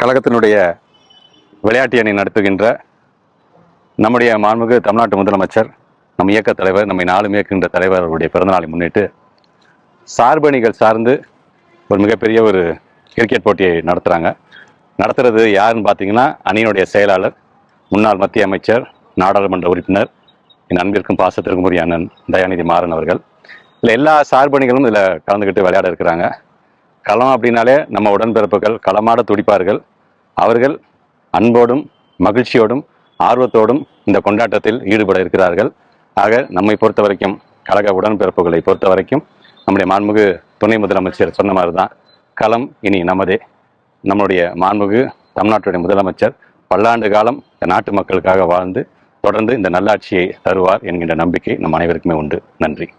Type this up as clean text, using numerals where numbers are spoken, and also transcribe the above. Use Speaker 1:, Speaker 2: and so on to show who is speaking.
Speaker 1: கழகத்தினுடைய விளையாட்டு அணி நடத்துகின்ற நம்முடைய மாண்புமிகு தமிழ்நாட்டு முதலமைச்சர், நம் இயக்க தலைவர், நம்மை நாளும் இயக்குகின்ற தலைவர் அவருடைய பிறந்தநாளை முன்னிட்டு சார்பணிகள் சார்ந்து ஒரு மிகப்பெரிய ஒரு கிரிக்கெட் போட்டியை நடத்துறது யாருன்னு பார்த்தீங்கன்னா, அணியினுடைய செயலாளர், முன்னாள் மத்திய அமைச்சர், நாடாளுமன்ற உறுப்பினர், என் அன்பிற்கும் பாசத்திற்கும் உரிய அண்ணன் தயாநிதி மாறன் அவர்கள். இல்லை, எல்லா சார்பணிகளும் இதில் கலந்துக்கிட்டு விளையாட இருக்கிறாங்க. களம் அப்படின்னாலே நம்ம உடன்பிறப்புகள் களமாட துடிப்பார்கள். அவர்கள் அன்போடும் மகிழ்ச்சியோடும் ஆர்வத்தோடும் இந்த கொண்டாட்டத்தில் ஈடுபட இருக்கிறார்கள். ஆக நம்மை பொறுத்த வரைக்கும், கழக உடன்பிறப்புகளை பொறுத்த வரைக்கும், நம்முடைய மாண்புமிகு துணை முதலமைச்சர் சொன்ன மாதிரி தான், களம் இனி நமதே. நம்முடைய மாண்புமிகு தமிழ்நாட்டுடைய முதலமைச்சர் பல்லாண்டு காலம் இந்த நாட்டு மக்களுக்காக வாழ்ந்து தொடர்ந்து இந்த நல்லாட்சியை தருவார் என்கின்ற நம்பிக்கை நம் அனைவருக்குமே உண்டு. நன்றி.